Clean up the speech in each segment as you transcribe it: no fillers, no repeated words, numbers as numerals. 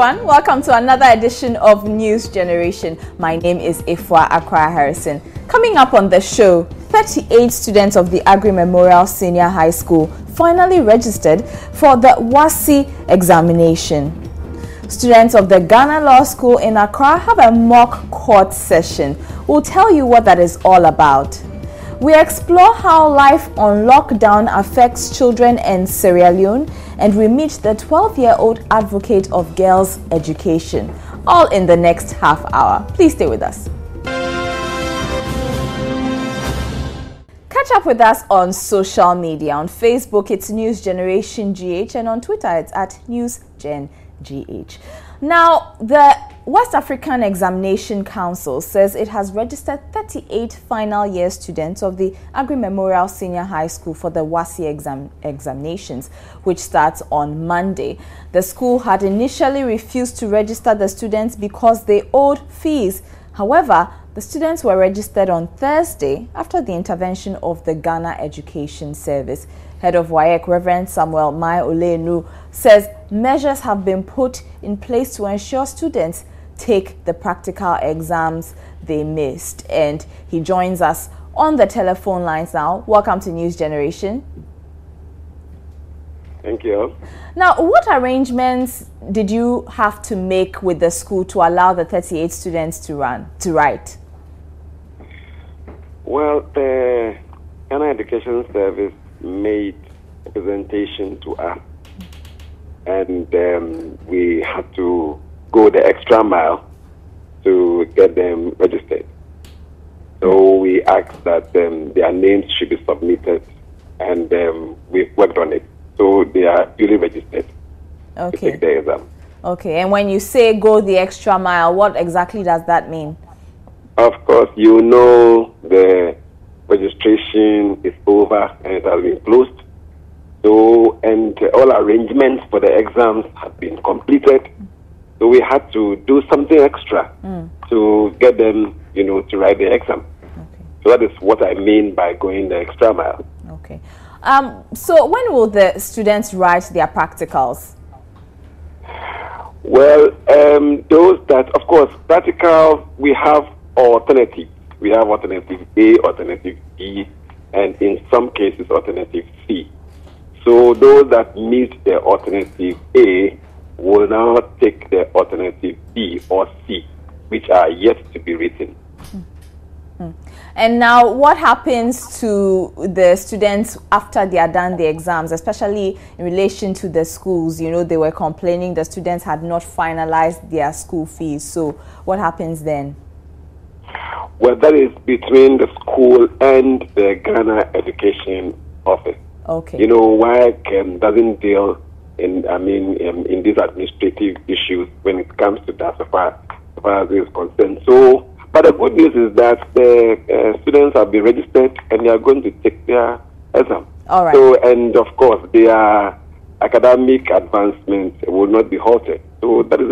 everyone, welcome to another edition of News Generation. My name is Ifwa Akra Harrison. Coming up on the show, 38 students of the Agri Memorial Senior High School finally registered for the WASSCE examination. Students of the Ghana Law School in Accra have a mock court session. We'll tell you what that is all about. We explore how life on lockdown affects children in Sierra Leone, and we meet the 12-year-old advocate of girls' education. All in the next half hour. Please stay with us. Catch up with us on social media. On Facebook, it's News Generation GH, and on Twitter, it's at NewsGenGH. Now, the West African Examination Council says it has registered 38 final year students of the Agri Memorial Senior High School for the WASSCE examinations, which starts on Monday. The school had initially refused to register the students because they owed fees. However, the students were registered on Thursday after the intervention of the Ghana Education Service. Head of WAEC, Reverend Samuel Mai Olenu, says measures have been put in place to ensure students take the practical exams they missed. And he joins us on the telephone lines now. Welcome to News Generation. Thank you. Now, what arrangements did you have to make with the school to allow the 38 students to write? Well, the Ghana Education Service made a presentation to us, and we had to go the extra mile to get them registered. So we asked that their names should be submitted, and we've worked on it. So they are duly registered to take the exam. Okay, and when you say go the extra mile, what exactly does that mean? Of course, you know the registration is over and it has been closed. So, and all arrangements for the exams have been completed. So we had to do something extra to get them, to write the exam. Okay. So that is what I mean by going the extra mile. Okay. So when will the students write their practicals? Well, those that, of course, practical, we have alternatives. We have alternative A, alternative B, and in some cases, alternative C. So those that meet the alternative A will now take the alternative B or C, which are yet to be written. And now, what happens to the students after they are done the exams, especially in relation to the schools? They were complaining the students had not finalized their school fees. So what happens then? Well, that is between the school and the Ghana Education Office. Okay. WAEC doesn't deal in these administrative issues when it comes to that, so far as it is concerned. So, but the good news is that the students have been registered and they are going to take their exam. All right. So, and of course, their academic advancement will not be halted. So that's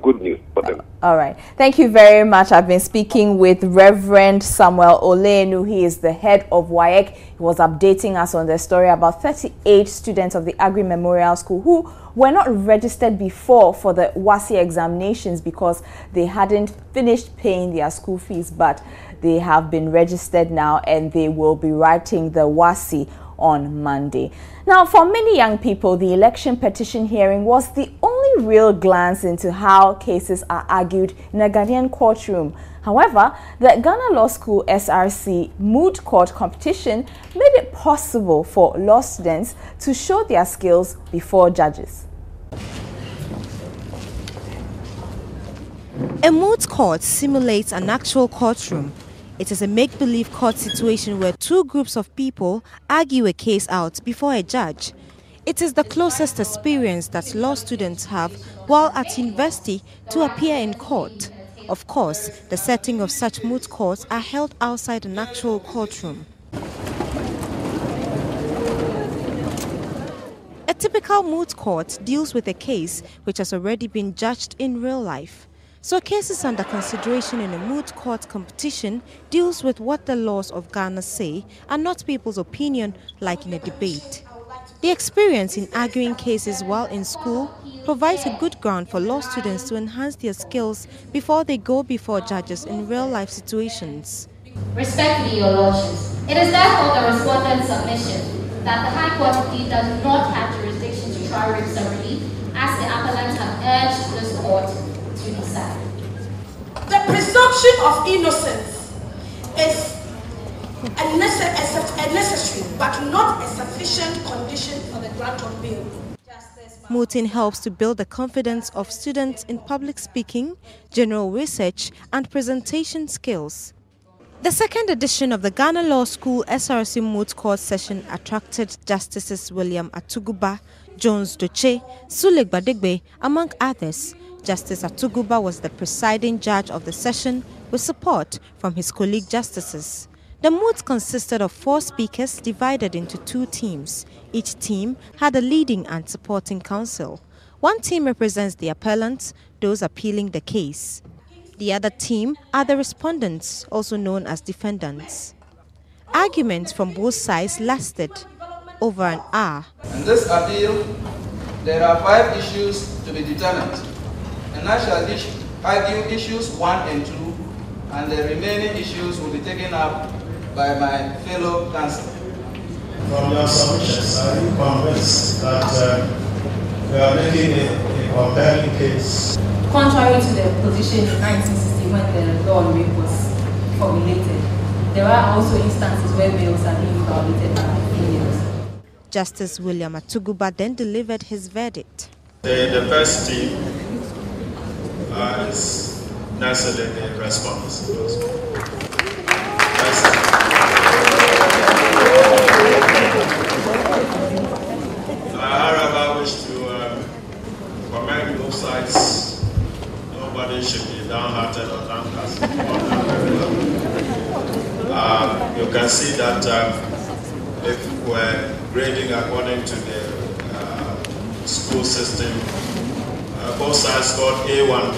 good news for them. All right. Thank you very much. I've been speaking with Reverend Samuel Olenu. He is the head of WAEC. He was updating us on the story about 38 students of the Agri Memorial School who were not registered before for the WASSCE examinations because they hadn't finished paying their school fees, but they have been registered now and they will be writing the WASSCE on Monday. Now, for many young people, the election petition hearing was the only real glance into how cases are argued in a Ghanaian courtroom. However, the Ghana Law School SRC Moot Court competition made it possible for law students to show their skills before judges. A moot court simulates an actual courtroom. It is a make-believe court situation where two groups of people argue a case out before a judge. It is the closest experience that law students have while at university to appear in court. Of course, the setting of such moot courts are held outside an actual courtroom. A typical moot court deals with a case which has already been judged in real life. So cases under consideration in a moot court competition deals with what the laws of Ghana say and not people's opinion like in a debate. The experience in arguing cases while in school provides a good ground for law students to enhance their skills before they go before judges in real-life situations. Respectfully, Your Lordships, it is therefore the respondent's submission that the High Court indeed does not have jurisdiction to try rape separately, as the appellants have urged this court to decide. The presumption of innocence is a necessary but not a sufficient condition for the grant of bail. Mooting helps to build the confidence of students in public speaking, general research, and presentation skills. The second edition of the Ghana Law School SRC Moot Court session attracted Justices William Atuguba, Jones Doche, Suleg Badegbe, among others. Justice Atuguba was the presiding judge of the session with support from his colleague justices. The moot consisted of 4 speakers divided into 2 teams. Each team had a leading and supporting counsel. One team represents the appellants, those appealing the case. The other team are the respondents, also known as defendants. Arguments from both sides lasted over an hour. In this appeal, there are 5 issues to be determined, and I shall argue issues 1 and 2, and the remaining issues will be taken up by my fellow counsel. From your submissions, are you convinced that you are making a compelling case? Contrary to the position in 1960 when the law on rape was formulated, there are also instances where males are being violated by females. Justice William Atuguba then delivered his verdict. The first team is necessarily the response. I wish to commend both sides. Nobody should be downhearted or downcast. You can see that if we're grading according to the school system, both sides scored A1.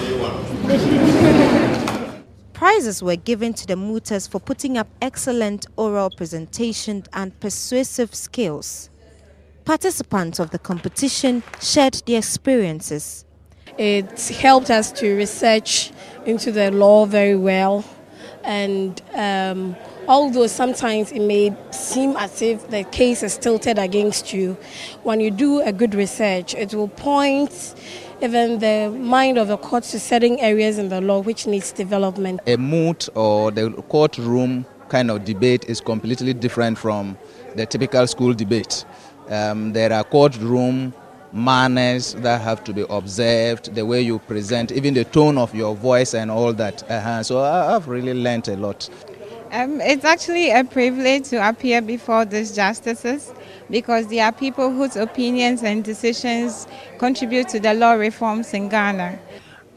Prizes were given to the mooters for putting up excellent oral presentation and persuasive skills. Participants of the competition shared their experiences. It helped us to research into the law very well, and although sometimes it may seem as if the case is tilted against you, when you do a good research, it will point even the mind of the court to certain areas in the law which needs development. A moot or the courtroom kind of debate is completely different from the typical school debate. There are courtroom manners that have to be observed, the way you present, even the tone of your voice and all that. So I've really learned a lot. It's actually a privilege to appear before these justices because they are people whose opinions and decisions contribute to the law reforms in Ghana.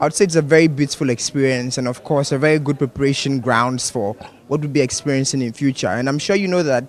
I would say it's a very beautiful experience and of course a very good preparation grounds for what we'll be experiencing in future. And I'm sure you know that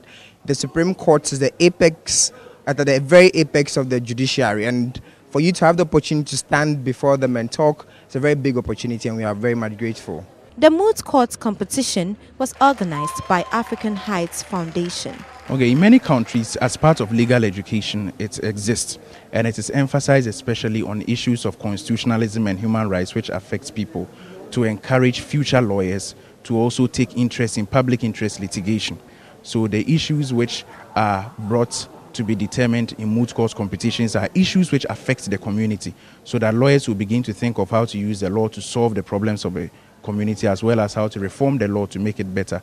the Supreme Court is the apex, at the very apex of the judiciary, and for you to have the opportunity to stand before them and talk, it's a very big opportunity and we are very much grateful. The moot court competition was organized by African Heights Foundation. Okay, in many countries, as part of legal education, it exists, and it is emphasized especially on issues of constitutionalism and human rights which affects people, to encourage future lawyers to also take interest in public interest litigation. So the issues which are brought to be determined in moot court competitions are issues which affect the community, so that lawyers will begin to think of how to use the law to solve the problems of a community as well as how to reform the law to make it better.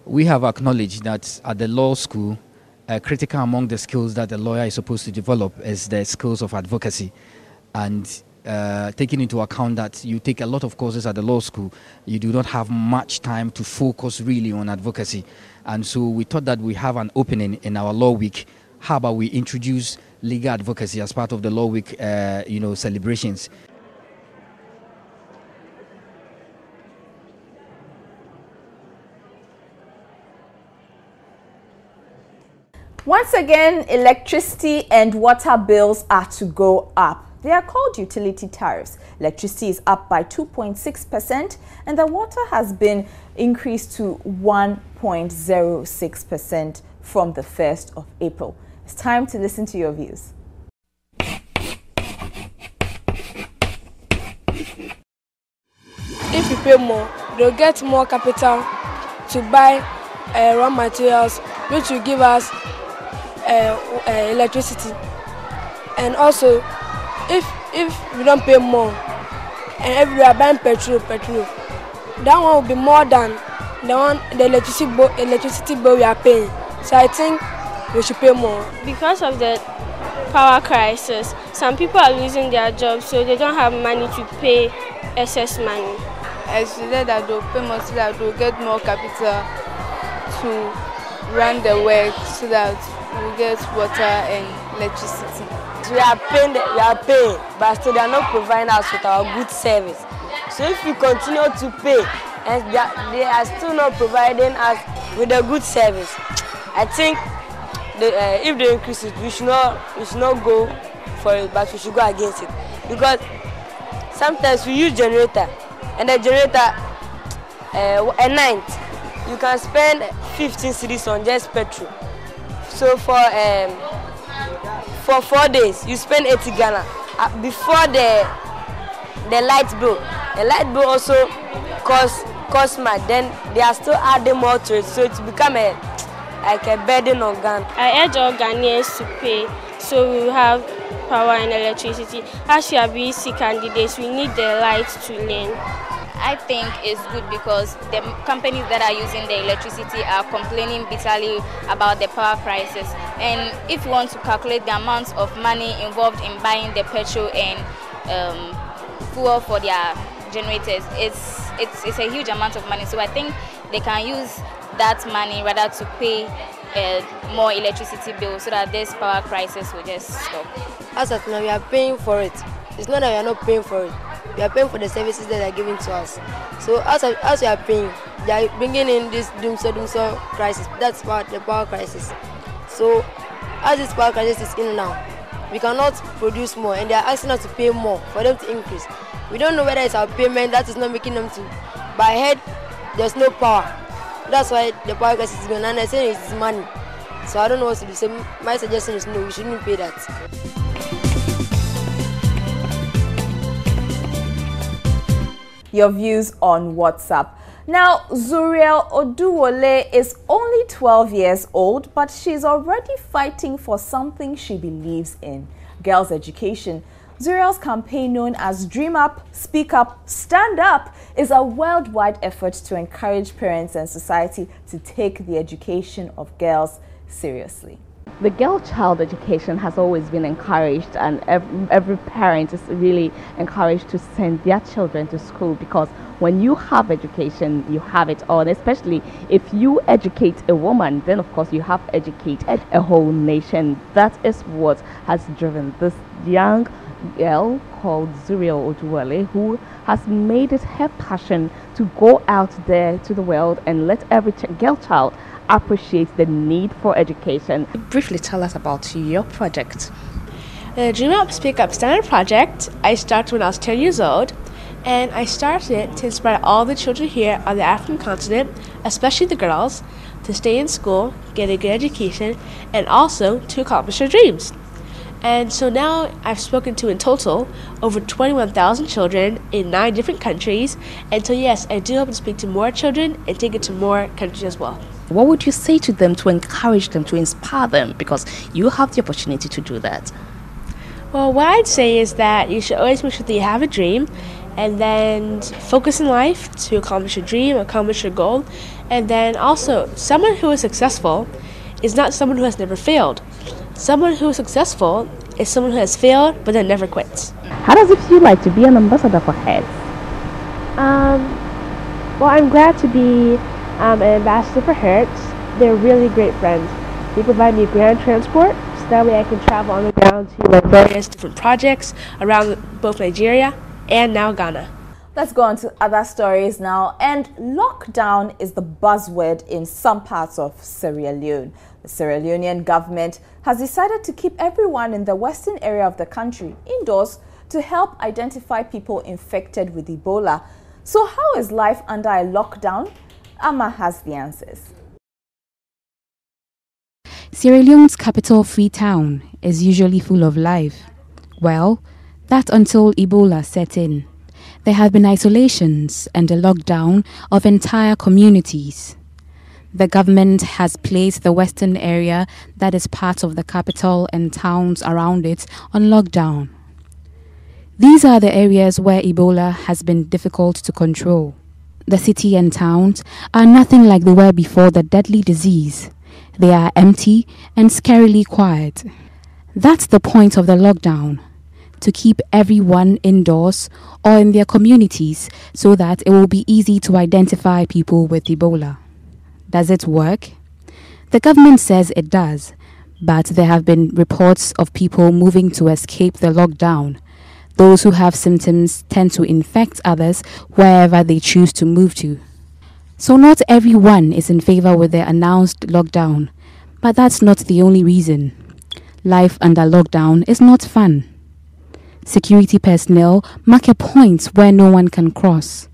We have acknowledged that at the law school, critical among the skills that the lawyer is supposed to develop is the skills of advocacy. And taking into account that you take a lot of courses at the law school, you do not have much time to focus really on advocacy. And so we thought that we have an opening in our Law Week. How about we introduce legal advocacy as part of the Law Week celebrations? Once again, electricity and water bills are to go up. They are called utility tariffs. Electricity is up by 2.6% and the water has been increased to 1.06% from the 1st of April. A It's time to listen to your views. If you pay more, they'll get more capital to buy raw materials, which will give us electricity. And also, if we don't pay more, and if we are buying petrol, that one will be more than the electricity bill we are paying. So I think we should pay more. Because of the power crisis, some people are losing their jobs, so they don't have money to pay excess money. I suggest that they'll pay more so that they'll get more capital to run the work so that we'll get water and electricity. We are paying, but still they are not providing us with our good service. So if we continue to pay and they are still not providing us with a good service, I think if they increase it, we should not go for it, but we should go against it. Because sometimes we use generator, and the generator a night you can spend 15 cedis on just petrol. So for 4 days you spend 80 Ghana before the light bill. The light bill also costs much. Then they are still adding more to it, so it's become like a burden on Ghana. I urge all Ghanaians to pay so we will have power and electricity. As we are BC candidates, we need the lights to learn. I think it's good because the companies that are using the electricity are complaining bitterly about the power prices. And if you want to calculate the amount of money involved in buying the petrol and fuel for their generators, it's a huge amount of money. So I think they can use that money rather to pay more electricity bills so that this power crisis will just stop. As of now, we are paying for it. It's not that we are not paying for it. We are paying for the services that are given to us. So as we are paying, they are bringing in this doomsday crisis. That's the power crisis. So as this power crisis is in now, we cannot produce more, and they are asking us to pay more for them to increase. We don't know whether it's our payment that is not making them to. By head, there's no power. That's why the power crisis is going on. And I say it's money. So I don't know what to do. So my suggestion is no, we shouldn't pay that. Your views on WhatsApp. Now, Zuriel Oduwole is only 12 years old, but she's already fighting for something she believes in: girls' education. Zuriel's campaign, known as Dream Up, Speak Up, Stand Up, is a worldwide effort to encourage parents and society to take the education of girls seriously. The girl-child education has always been encouraged, and every parent is really encouraged to send their children to school, because when you have education, you have it all. And especially if you educate a woman, then of course you have educated a whole nation. That is what has driven this young girl called Zuriel Oduwole, who has made it her passion to go out there to the world and let every girl child appreciate the need for education. Briefly tell us about your project. The Dream Up, Speak Up, Stand Up project I started when I was 10 years old, and I started it to inspire all the children here on the African continent, especially the girls, to stay in school, get a good education, and also to accomplish their dreams. And so now I've spoken to in total over 21,000 children in 9 different countries. And so yes, I do hope to speak to more children and take it to more countries as well. What would you say to them to encourage them, to inspire them? Because you have the opportunity to do that. Well, what I'd say is that you should always make sure that you have a dream, and then focus in life to accomplish your dream, accomplish your goal. And then also, someone who is successful is not someone who has never failed. Someone who is successful is someone who has failed but then never quits. How does it feel like to be an ambassador for HEADS? Well, I'm glad to be an ambassador for HEADS. They're really great friends. They provide me ground transport, so that way I can travel on the ground to various different projects around both Nigeria and now Ghana. Let's go on to other stories now. And lockdown is the buzzword in some parts of Sierra Leone. The Sierra Leonean government has decided to keep everyone in the western area of the country indoors to help identify people infected with Ebola. So how is life under a lockdown? Amma has the answers. Sierra Leone's capital, Freetown, is usually full of life. Well, that until Ebola set in. There have been isolations and the lockdown of entire communities. The government has placed the western area that is part of the capital and towns around it on lockdown. These are the areas where Ebola has been difficult to control. The city and towns are nothing like they were before the deadly disease. They are empty and scarily quiet. That's the point of the lockdown, to keep everyone indoors or in their communities so that it will be easy to identify people with Ebola. Does it work? The government says it does, but there have been reports of people moving to escape the lockdown. Those who have symptoms tend to infect others wherever they choose to move to. So not everyone is in favor with the announced lockdown, but that's not the only reason. Life under lockdown is not fun. Security personnel mark a point where no one can cross.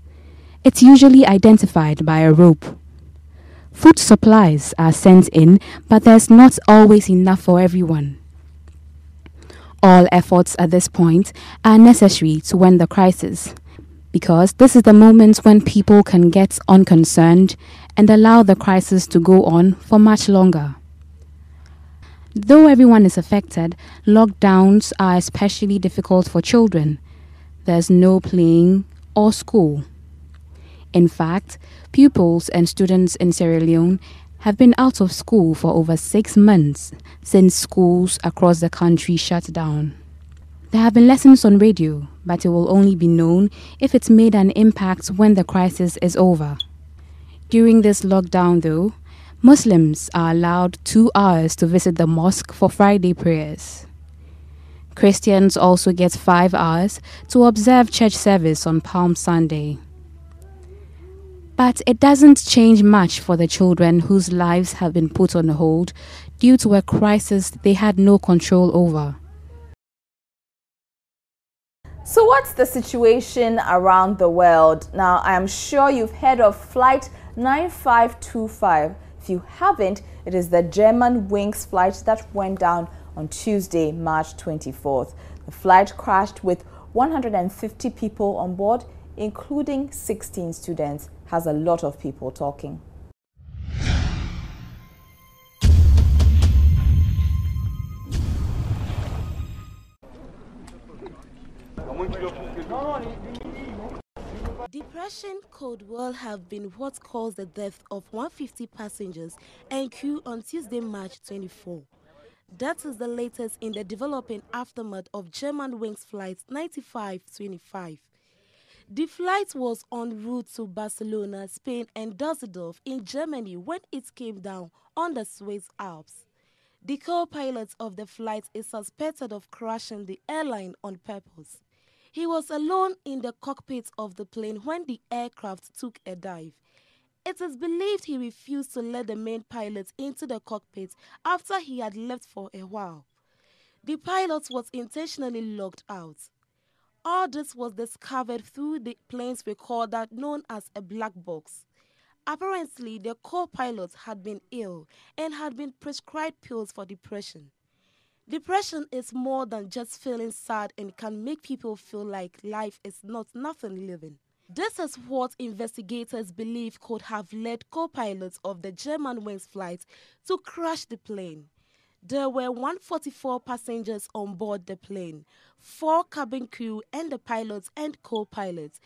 It's usually identified by a rope. Food supplies are sent in, but there's not always enough for everyone. All efforts at this point are necessary to end the crisis, because this is the moment when people can get unconcerned and allow the crisis to go on for much longer. Though everyone is affected, lockdowns are especially difficult for children. There's no playing or school. In fact, pupils and students in Sierra Leone have been out of school for over 6 months since schools across the country shut down. There have been lessons on radio, but it will only be known if it's made an impact when the crisis is over. During this lockdown, though, Muslims are allowed 2 hours to visit the mosque for Friday prayers. Christians also get 5 hours to observe church service on Palm Sunday. But it doesn't change much for the children whose lives have been put on hold due to a crisis they had no control over. So what's the situation around the world? Now, I am sure you've heard of Flight 9525. If you haven't, it is the German Wings flight that went down on Tuesday, March 24th. The flight crashed with 150 people on board, including 16 students. Has a lot of people talking. Depression, cold will have been what caused the death of 150 passengers and crew on Tuesday, March 24. That is the latest in the developing aftermath of German Wings Flight 9525. The flight was en route to Barcelona, Spain and Düsseldorf in Germany when it came down on the Swiss Alps. The co-pilot of the flight is suspected of crashing the airline on purpose. He was alone in the cockpit of the plane when the aircraft took a dive. It is believed he refused to let the main pilot into the cockpit after he had left for a while. The pilot was intentionally locked out. All this was discovered through the plane's recorder known as a black box. Apparently, the co-pilot had been ill and had been prescribed pills for depression. Depression is more than just feeling sad and can make people feel like life is not nothing living. This is what investigators believe could have led co-pilots of the German Wings flight to crash the plane. There were 144 passengers on board the plane, 4 cabin crew and the pilots and co-pilots.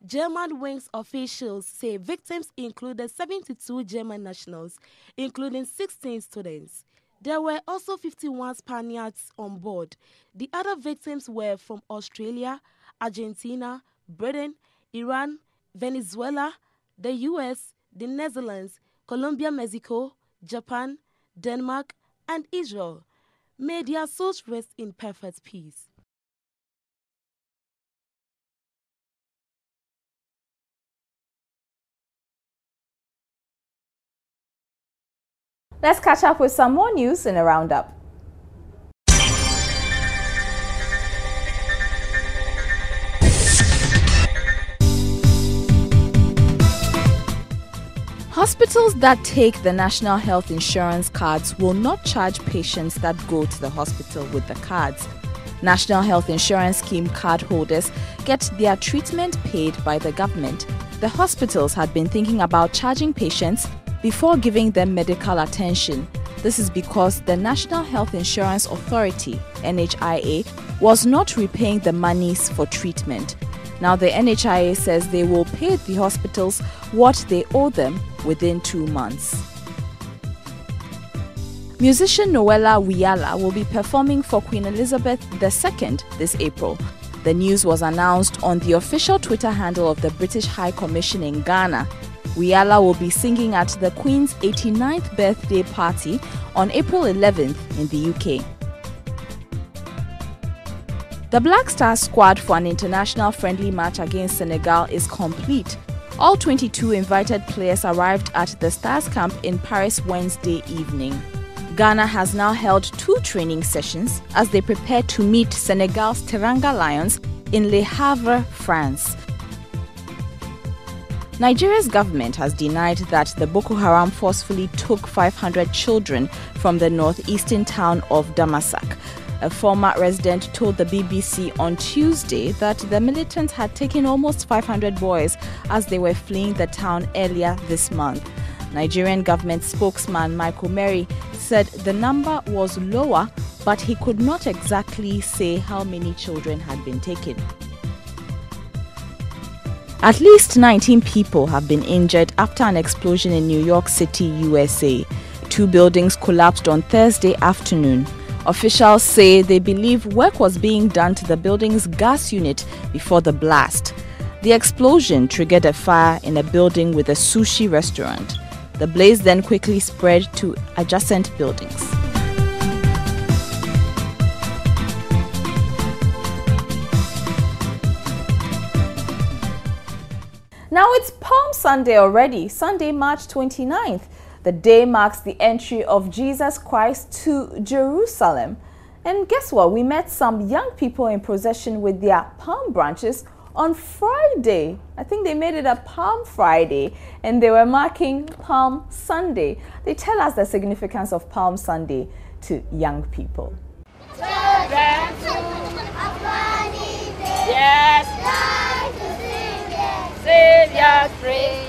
German Wings officials say victims included 72 German nationals, including 16 students. There were also 51 Spaniards on board. The other victims were from Australia, Argentina, Britain, Iran, Venezuela, the US, the Netherlands, Colombia, Mexico, Japan, Denmark, and Israel. May their souls rest in perfect peace. Let's catch up with some more news in a roundup. Hospitals that take the National Health Insurance cards will not charge patients that go to the hospital with the cards. National Health Insurance Scheme card holders get their treatment paid by the government. The hospitals had been thinking about charging patients before giving them medical attention. This is because the National Health Insurance Authority, NHIA, was not repaying the monies for treatment. Now the NHIA says they will pay the hospitals what they owe them within 2 months. Musician Noella Wiala will be performing for Queen Elizabeth II this April. The news was announced on the official Twitter handle of the British High Commission in Ghana. Wiala will be singing at the Queen's 89th birthday party on April 11th in the UK. The Black Stars squad for an international friendly match against Senegal is complete. All 22 invited players arrived at the Stars camp in Paris Wednesday evening. Ghana has now held 2 training sessions as they prepare to meet Senegal's Teranga Lions in Le Havre, France. Nigeria's government has denied that the Boko Haram forcefully took 500 children from the northeastern town of Damasak. A former resident told the BBC on Tuesday that the militants had taken almost 500 boys as they were fleeing the town earlier this month. Nigerian government spokesman Michael Mary said the number was lower, but he could not exactly say how many children had been taken. At least 19 people have been injured after an explosion in New York City, USA. 2 buildings collapsed on Thursday afternoon. Officials say they believe work was being done to the building's gas unit before the blast. The explosion triggered a fire in a building with a sushi restaurant. The blaze then quickly spread to adjacent buildings. Now it's Palm Sunday already, Sunday, March 29th. The day marks the entry of Jesus Christ to Jerusalem. And guess what? We met some young people in procession with their palm branches on Friday. I think they made it a Palm Friday and they were marking Palm Sunday. They tell us the significance of Palm Sunday to young people. Yes. Savior free.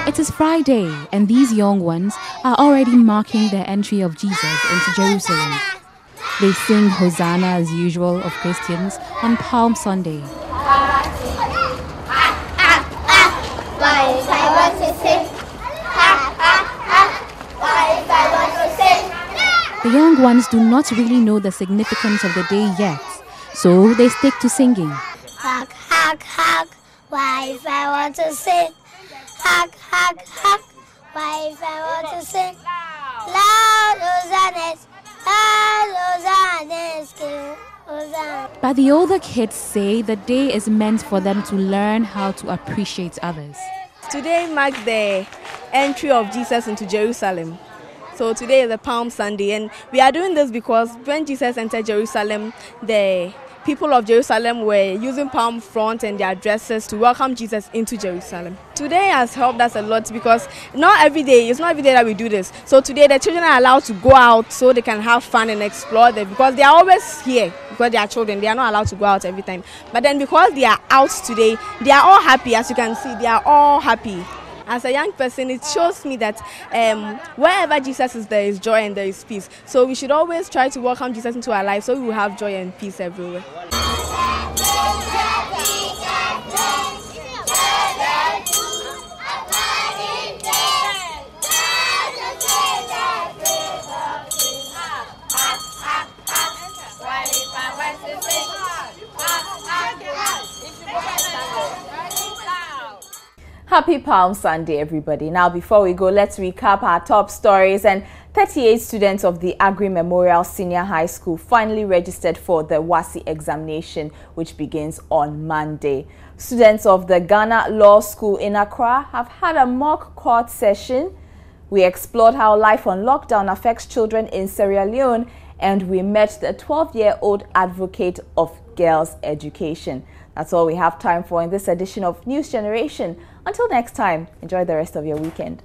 It is Friday, and these young ones are already marking the entry of Jesus into Jerusalem. They sing Hosanna as usual of Christians on Palm Sunday. The young ones do not really know the significance of the day yet, so they stick to singing. Hug, hug, hug, wife, I want to sing. Hug, hug, hug, wife, I want to sing. Loud hosannas, loud hosannas, But the older kids say the day is meant for them to learn how to appreciate others. Today marks the entry of Jesus into Jerusalem. So today is the Palm Sunday, and we are doing this because when Jesus entered Jerusalem, the people of Jerusalem were using palm front and their dresses to welcome Jesus into Jerusalem. Today has helped us a lot because it's not every day that we do this. So today the children are allowed to go out so they can have fun and explore them because they are always here because they are children. They are not allowed to go out every time. But then because they are out today, they are all happy. As you can see, they are all happy. As a young person, it shows me that wherever Jesus is, there is joy and there is peace. So we should always try to welcome Jesus into our life so we will have joy and peace everywhere. Happy Palm Sunday, everybody. Now, before we go, let's recap our top stories. And 38 students of the Agri Memorial Senior High School finally registered for the WASSCE examination, which begins on Monday. Students of the Ghana Law School in Accra have had a mock court session. We explored how life on lockdown affects children in Sierra Leone, and we met the 12-year-old advocate of girls' education. That's all we have time for in this edition of News Generation. Until next time, enjoy the rest of your weekend.